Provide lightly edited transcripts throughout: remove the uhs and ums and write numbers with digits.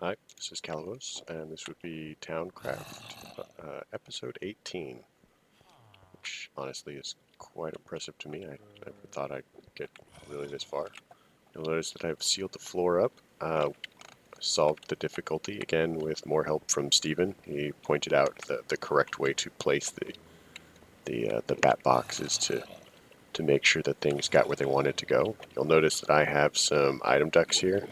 Hi, this is Calibos, and this would be Towncraft, episode 18, which honestly is quite impressive to me. I never thought I'd get really this far. You'll notice that I've sealed the floor up, solved the difficulty again with more help from Steven. He pointed out the correct way to place the bat boxes to make sure that things got where they wanted to go. You'll notice that I have some item ducts here.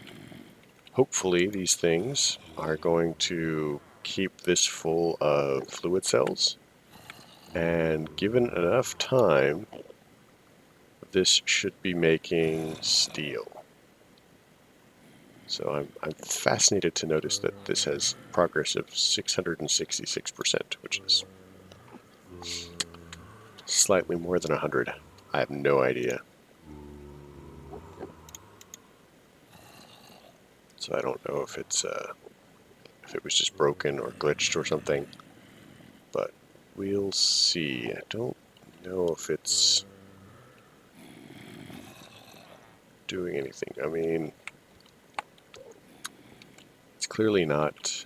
Hopefully these things are going to keep this full of fluid cells, and given enough time, this should be making steel. So I'm fascinated to notice that this has progress of 666%, which is slightly more than 100. I have no idea. So I don't know if if it was just broken or glitched or something, but we'll see. I don't know if it's doing anything. I mean, it's clearly not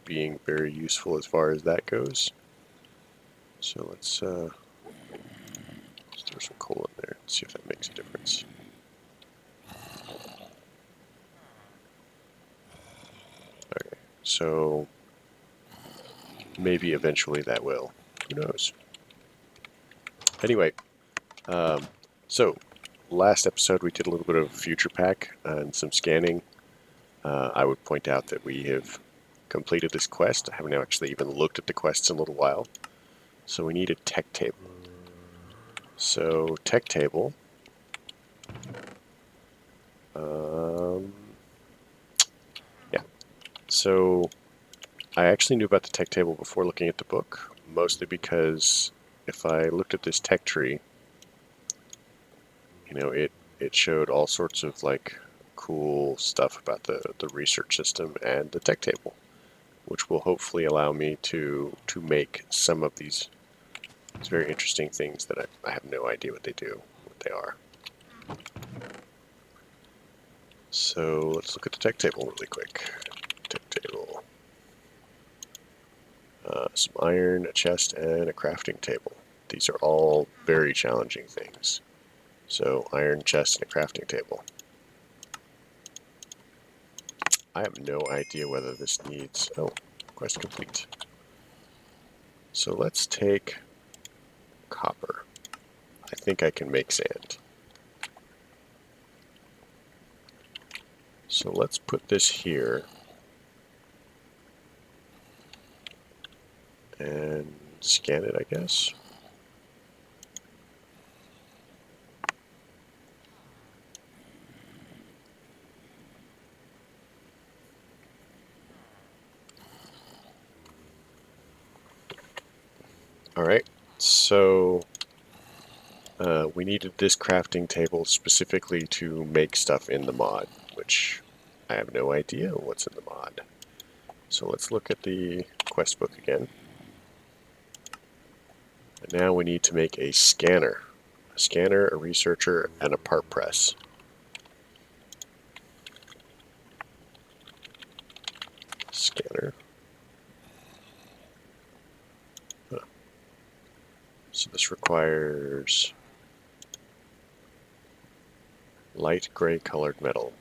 being very useful as far as that goes. So let's throw some coal in there and see if that makes a difference. Okay, so maybe eventually that will. Who knows? Anyway, so last episode we did a little bit of Futurepack and some scanning. I would point out that we have completed this quest. I haven't actually even looked at the quests in a little while. So we need a tech table. So tech table. Yeah. So I actually knew about the tech table before looking at the book, mostly because if I looked at this tech tree, you know, it showed all sorts of like cool stuff about the research system and the tech table, which will hopefully allow me to make some of these very interesting things that I have no idea what they do, what they are. So let's look at the tech table really quick. Tech table. Some iron, a chest, and a crafting table. These are all very challenging things. So iron, chest, and a crafting table. I have no idea whether this needs... Oh, quest complete. So let's take copper. I think I can make sand. So let's put this here. And scan it, I guess. Alright, so we needed this crafting table specifically to make stuff in the mod, which I have no idea what's in the mod. So let's look at the quest book again. And now we need to make a scanner. A scanner, a researcher, and a part press. Scanner. Huh. So this requires light gray colored metal.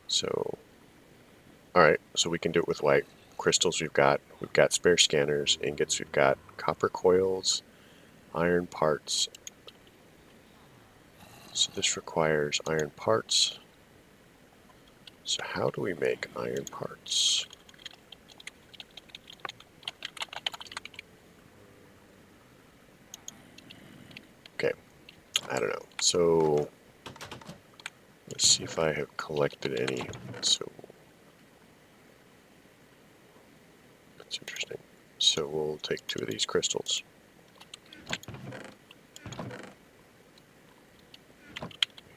So, alright, so we can do it with white crystals we've got spare scanners, ingots, we've got copper coils, iron parts. So this requires iron parts. So how do we make iron parts? Okay, I don't know. So let's see if I have collected any. So that's interesting. So we'll take 2 of these crystals.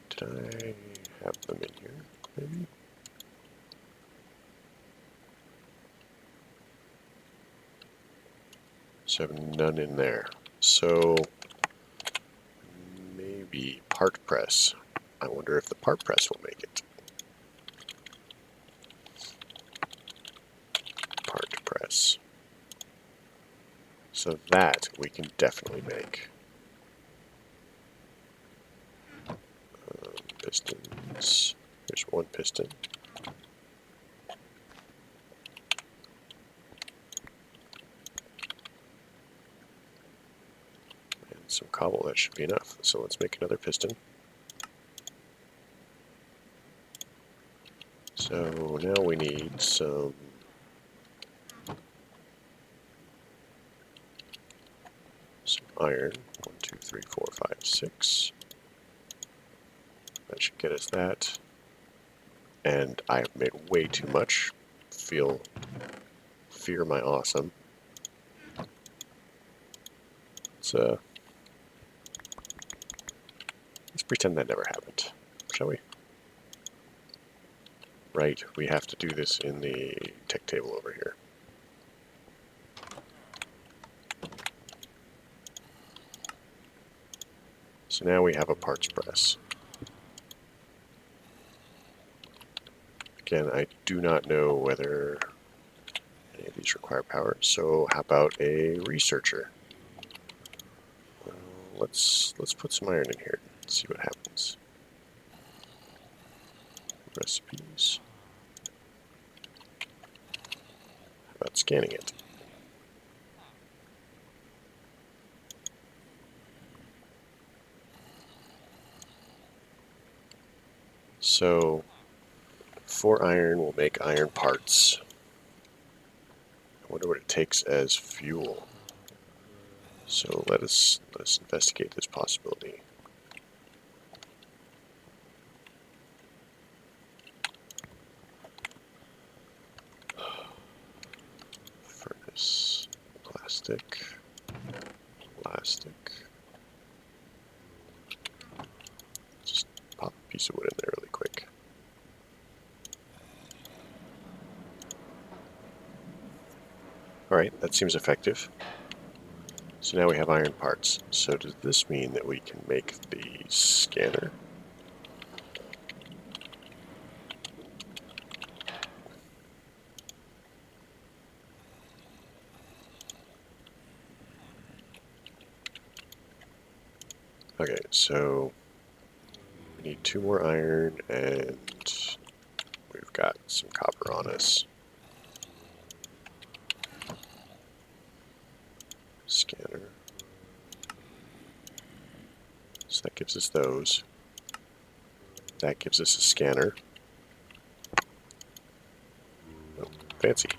Did I have them in here, maybe? So I have none in there. So part press. I wonder if the part press will make it. Part press. So that we can definitely make. Pistons. There's one piston. And some cobble, that should be enough. So let's make another piston. So now we need some iron. 1, 2, 3, 4, 5, 6. That should get us that. And I have made way too much. Fear my awesome. Let's pretend that never happened, shall we? Right, we have to do this in the tech table over here. So now we have a parts press. Again, I do not know whether any of these require power, so how about a researcher? Let's put some iron in here and see what happens. Recipes. How about scanning it? So 4 iron will make iron parts. I wonder what it takes as fuel. So let's investigate this possibility. Furnace, plastic. Just pop a piece of wood in there really quick. Alright, that seems effective. So now we have iron parts. So does this mean that we can make the scanner? Okay, so we need 2 more iron and we've got some copper on us. Scanner. So that gives us those. That gives us a scanner. Oh, fancy.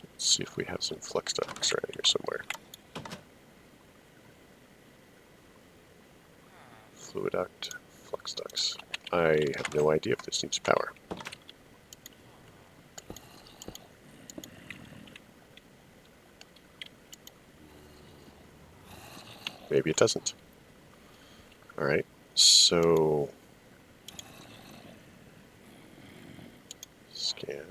Let's see if we have some flux ducts around here somewhere. Fluid duct, flux ducts. I have no idea if this needs power. Maybe it doesn't. Alright, so scan.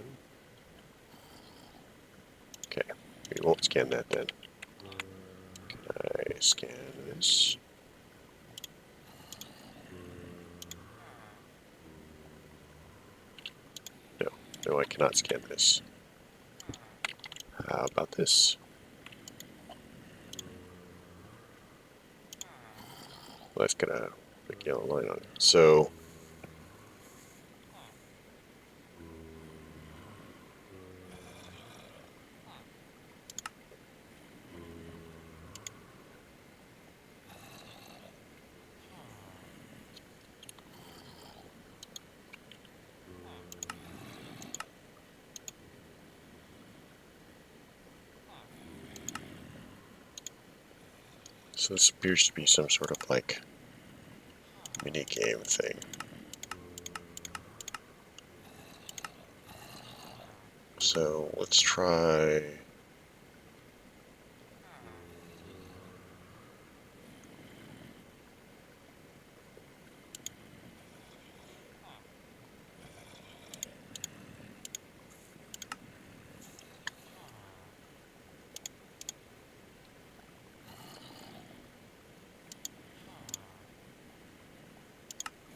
Okay, we won't scan that then. Can I scan this? No, I cannot scan this. How about this? Well, that's got a big yellow line on it. So this appears to be some sort of like mini game thing. So let's try.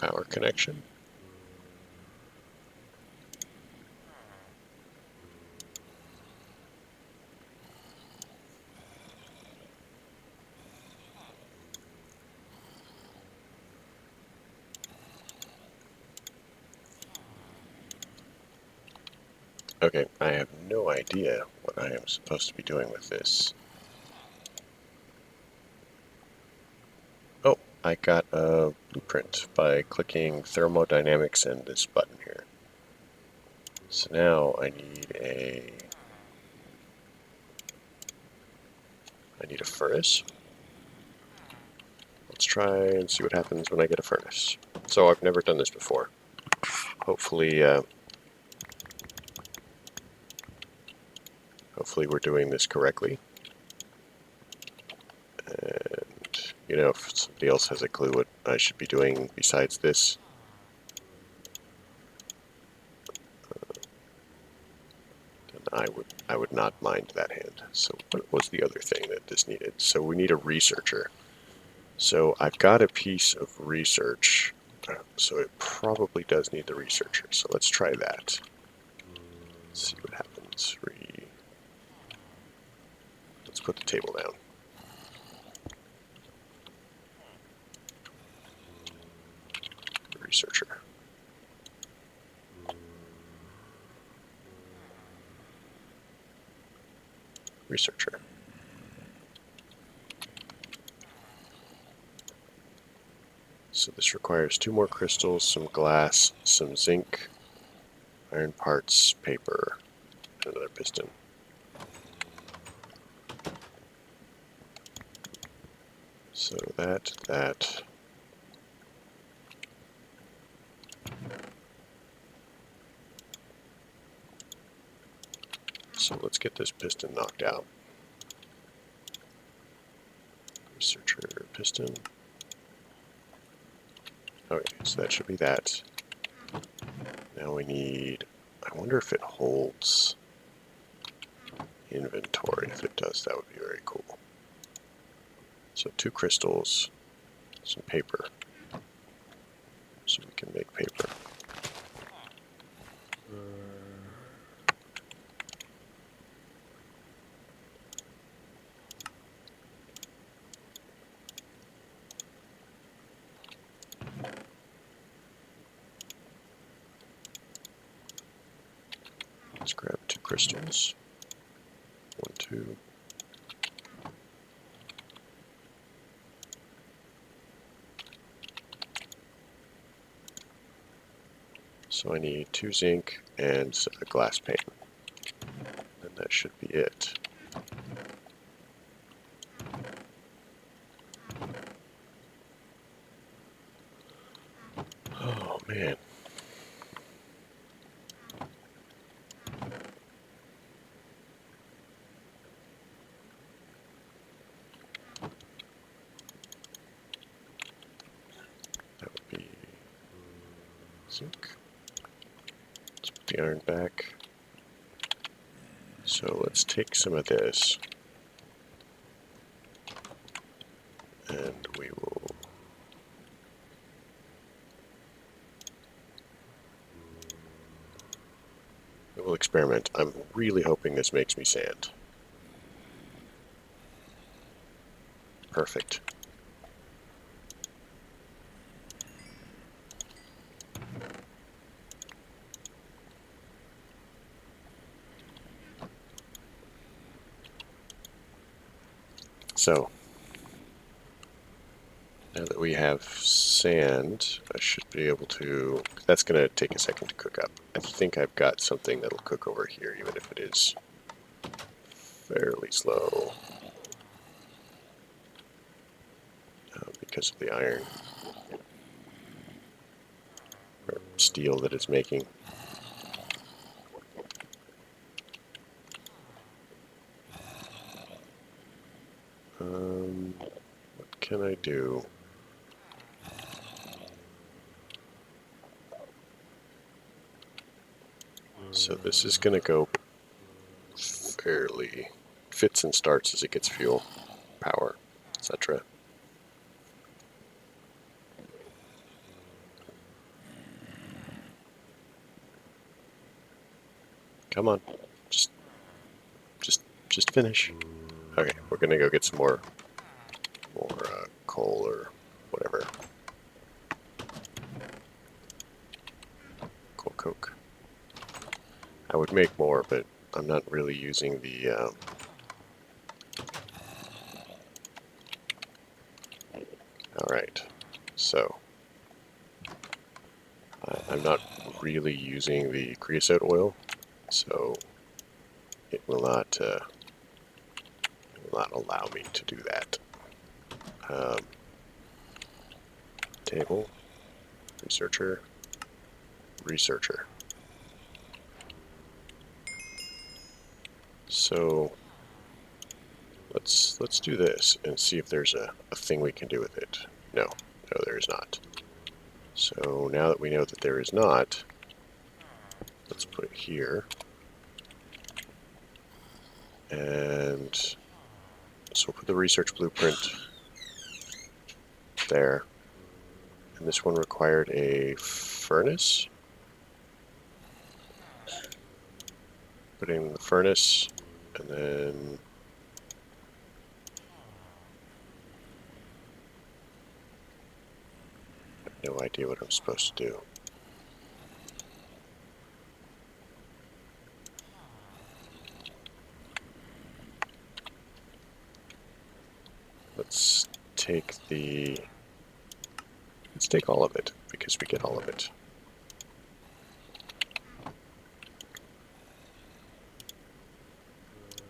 power connection. Okay, I have no idea what I am supposed to be doing with this. Oh, I got a blueprint by clicking thermodynamics and this button here. So now I need a furnace. Let's try and see what happens when I get a furnace. So I've never done this before. Hopefully we're doing this correctly. And, you know, if somebody else has a clue what I should be doing besides this, then I would not mind that hand. So what was the other thing that this needed? So we need a researcher. So I've got a piece of research, so it probably does need the researcher. So let's try that. Let's see what happens. Let's put the table down. Researcher. Researcher. So this requires 2 more crystals, some glass, some zinc, iron parts, paper, and another piston. So that. So let's get this piston knocked out. Researcher piston. Okay, so that should be that. Now we need, I wonder if it holds inventory. If it does, that would be very cool. So 2 crystals, some paper, so we can make paper. Let's grab 2 crystals. 1, 2. So I need 2 zinc and a glass pane. And that should be it. Oh man. That would be zinc. Let's put the iron back. So let's take some of this. And we will experiment. I'm really hoping this makes me sand. Perfect. So, now that we have sand, I should be able to, that's going to take a second to cook up. I think I've got something that'll cook over here, even if it is fairly slow. Because of the iron or steel that it's making. What can I do? So this is going to go fairly fits and starts as it gets fuel, power, etc. Come on. Just finish. Okay, we're gonna go get some more coal or whatever. Coal coke. I would make more, but I'm not really using the Alright, so I'm not really using the creosote oil, so it will not allow me to do that. Table, researcher, researcher. So let's do this and see if there's a thing we can do with it. No, there is not. So now that we know that there is not, let's put it here. And so we'll put the research blueprint there. And this one required a furnace. Put in the furnace, and then I have no idea what I'm supposed to do. Let's take all of it, because we get all of it.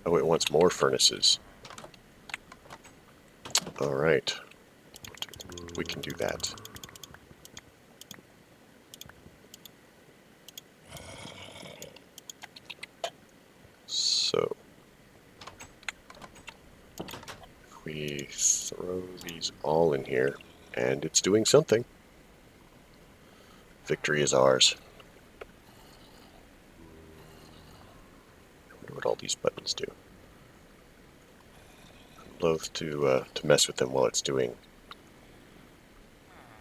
Oh, it wants more furnaces. Alright. We can do that. So, if we throw these all in here, and it's doing something. Victory is ours. I wonder what all these buttons do. I'm loath to mess with them while it's doing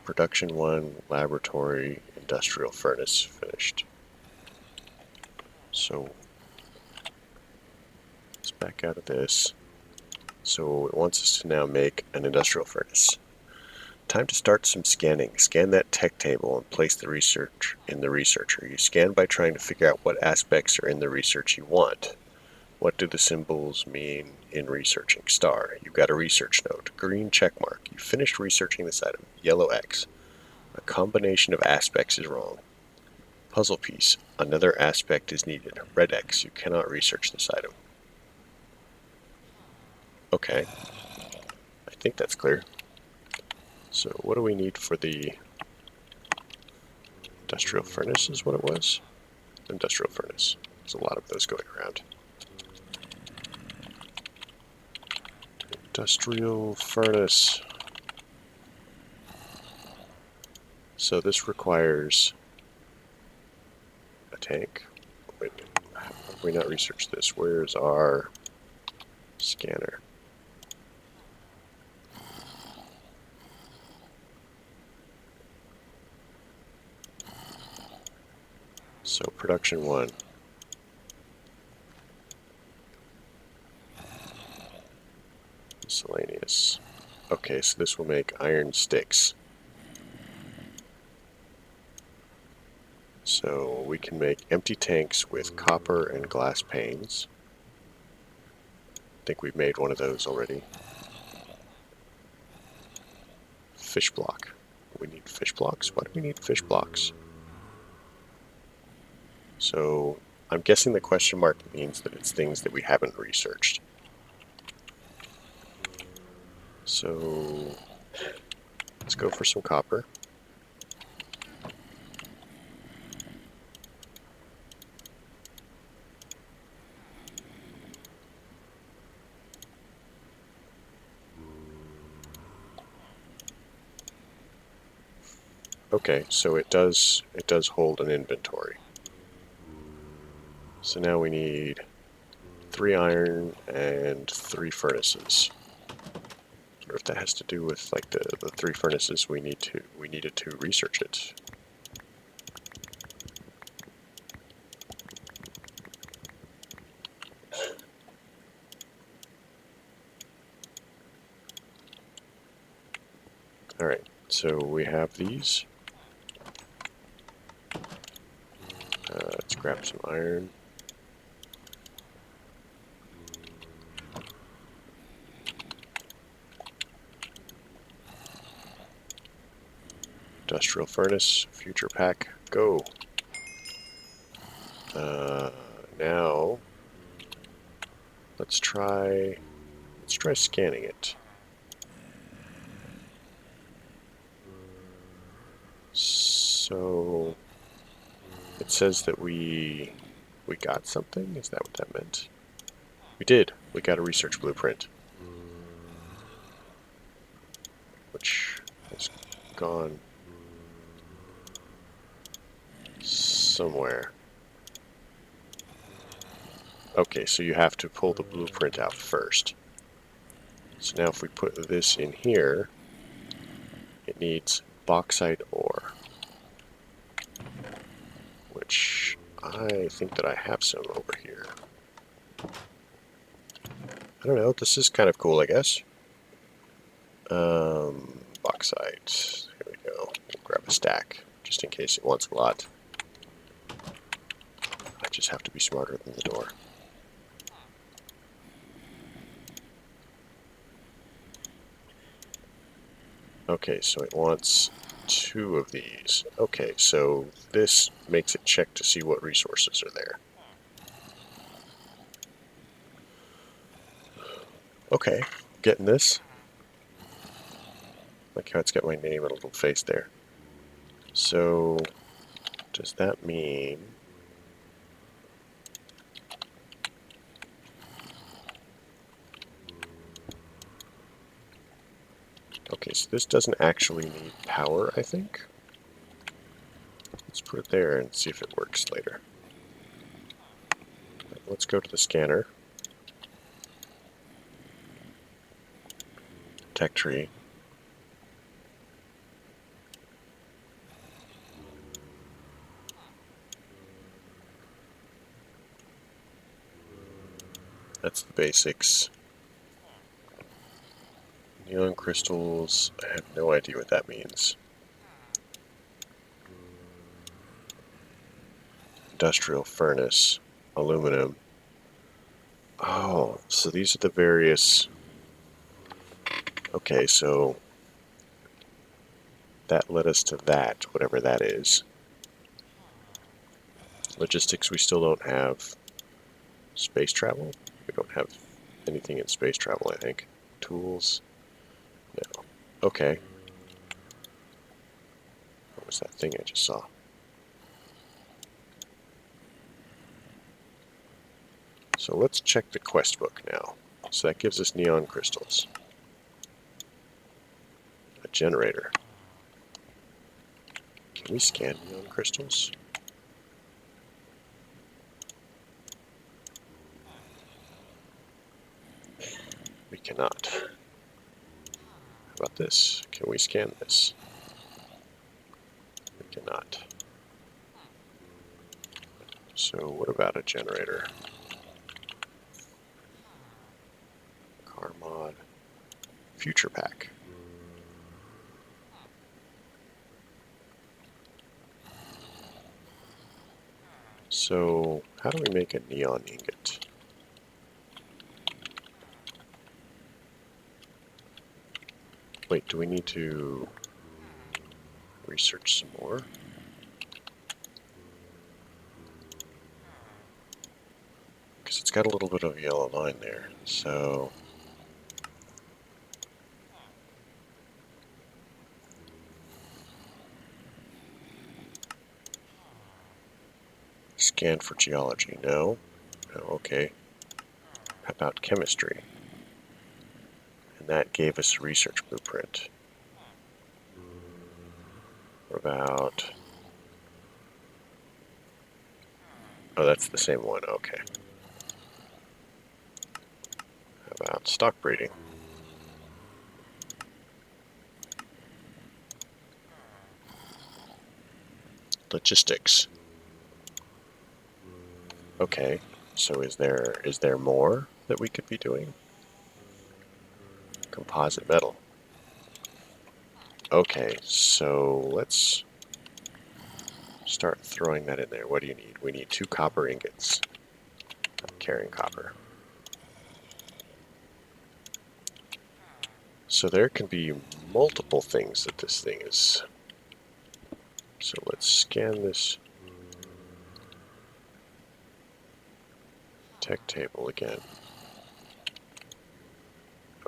production 1, laboratory, industrial furnace finished. So let's back out of this. So it wants us to now make an industrial furnace. Time to start some scanning. Scan that tech table and place the research in the researcher. You scan by trying to figure out what aspects are in the research you want. What do the symbols mean in researching? Star. You've got a research note. Green check mark. You finished researching this item. Yellow X. A combination of aspects is wrong. Puzzle piece. Another aspect is needed. Red X. You cannot research this item. Okay. I think that's clear. So what do we need for the industrial furnace is what it was? Industrial furnace. There's a lot of those going around. Industrial furnace. So this requires a tank. Wait, have we not researched this? Where's our scanner? So production 1. Miscellaneous. Okay, so this will make iron sticks. So we can make empty tanks with copper and glass panes. I think we've made one of those already. Fish block. We need fish blocks? Why do we need fish blocks? So I'm guessing the question mark means that it's things that we haven't researched. So let's go for some copper. Okay, so it does hold an inventory. So now we need 3 iron and 3 furnaces. I wonder if that has to do with like the 3 furnaces we needed to research it. Alright, so we have these. Let's grab some iron. Industrial furnace, Futurepack, go. Now let's try scanning it. So it says that we got something. Is that what that meant? We did. We got a research blueprint, which has gone somewhere. Okay, so you have to pull the blueprint out first. So now if we put this in here, it needs bauxite ore, which I think that I have some over here. I don't know, this is kind of cool, I guess. Bauxite, here we go. We'll grab a stack, just in case it wants a lot. I just have to be smarter than the door. Okay, so it wants 2 of these. Okay, so this makes it check to see what resources are there. Okay, getting this. Like how it's got my name and a little face there. So, does that mean... Okay, so this doesn't actually need power, I think. Let's put it there and see if it works later. Let's go to the scanner. Tech tree. That's the basics. Neon crystals, I have no idea what that means. Industrial furnace, aluminum. Oh, so these are the various... Okay, so that led us to that, whatever that is. Logistics, we still don't have. Space travel? We don't have anything in space travel, I think. Tools? No. Okay. What was that thing I just saw? So let's check the quest book now. So that gives us neon crystals. A generator. Can we scan neon crystals? We cannot. How about this? Can we scan this? We cannot. So what about a generator? Car mod. Futurepack. So how do we make a neon ingot? Wait, do we need to research some more? Because it's got a little bit of a yellow line there, so... Scan for geology, no. No, okay. How about chemistry? And that gave us a research blueprint. What about... Oh, that's the same one, okay. How about stock breeding? Logistics. Okay, so is there more that we could be doing? Composite metal. Okay, so let's start throwing that in there. What do you need? We need 2 copper ingots. I'm carrying copper. So there can be multiple things that this thing is. So let's scan this tech table again.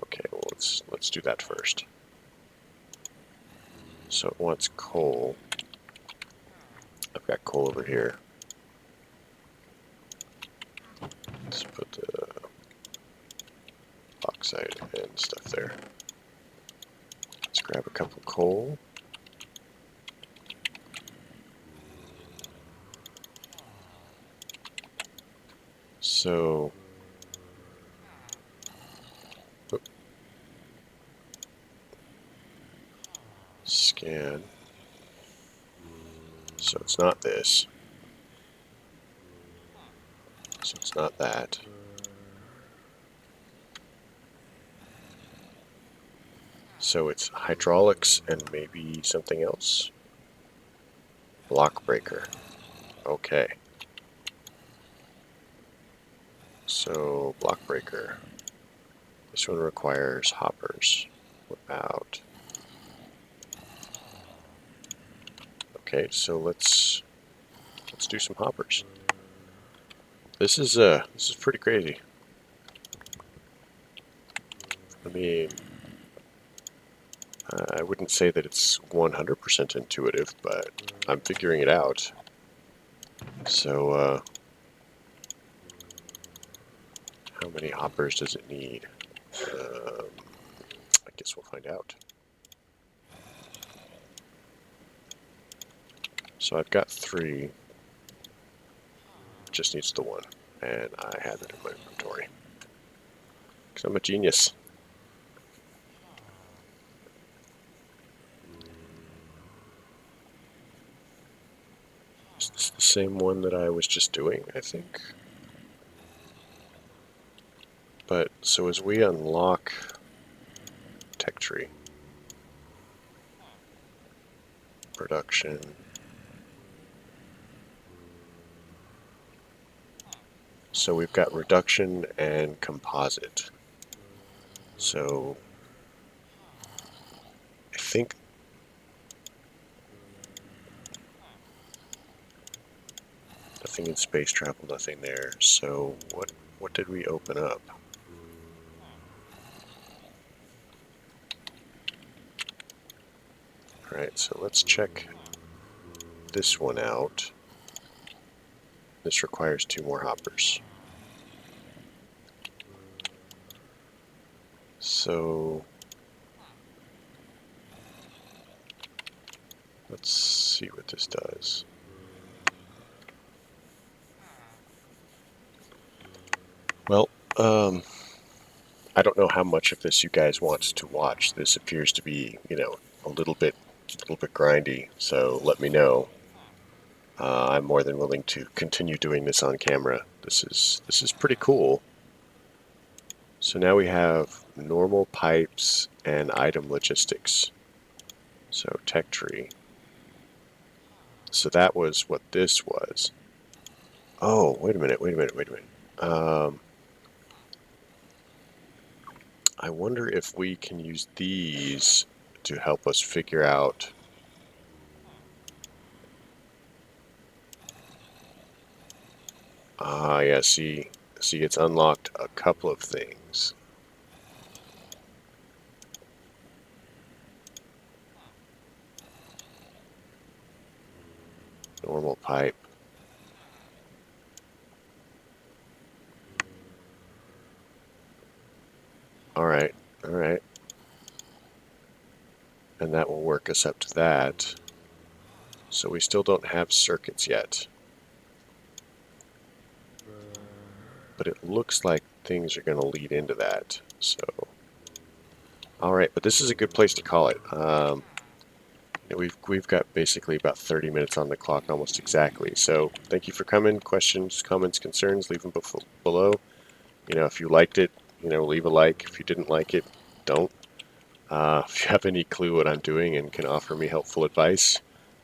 Okay, well let's do that first. So it wants coal. I've got coal over here. Let's put the bauxite and stuff there. Let's grab a couple of coal. So, scan. So it's not this. So it's not that. So it's hydraulics and maybe something else. Block breaker. Okay. So block breaker. This one requires hoppers. What about? Okay, so let's do some hoppers. This is pretty crazy. I mean, I wouldn't say that it's 100% intuitive, but I'm figuring it out. So, how many hoppers does it need? I guess we'll find out. So I've got 3. Just needs the 1, and I have it in my inventory. Because I'm a genius. Is this the same one that I was just doing, I think? But, so as we unlock tech tree, production, so we've got reduction and composite. So I think nothing in space travel, nothing there. So what did we open up? Alright, so let's check this one out. This requires 2 more hoppers. So let's see what this does. Well, I don't know how much of this you guys want to watch. This appears to be, you know, a little bit grindy, so let me know. I'm more than willing to continue doing this on camera. This is pretty cool. So now we have normal pipes and item logistics. So tech tree. So that was what this was. Oh, wait a minute. I wonder if we can use these to help us figure out yeah, see it's unlocked a couple of things. Normal pipe. Alright. And that will work us up to that. So we still don't have circuits yet. But it looks like things are going to lead into that. So, alright, but this is a good place to call it. We've got basically about 30 minutes on the clock, almost exactly. So thank you for coming. Questions, comments, concerns, leave them below. You know, if you liked it, you know, leave a like. If you didn't like it, don't. If you have any clue what I'm doing and can offer me helpful advice,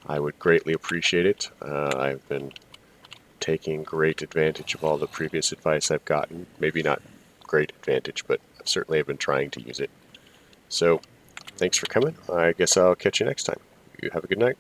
I would greatly appreciate it. I've been taking great advantage of all the previous advice I've gotten. Maybe not great advantage, but certainly I've been trying to use it. So, thanks for coming. I guess I'll catch you next time. You have a good night.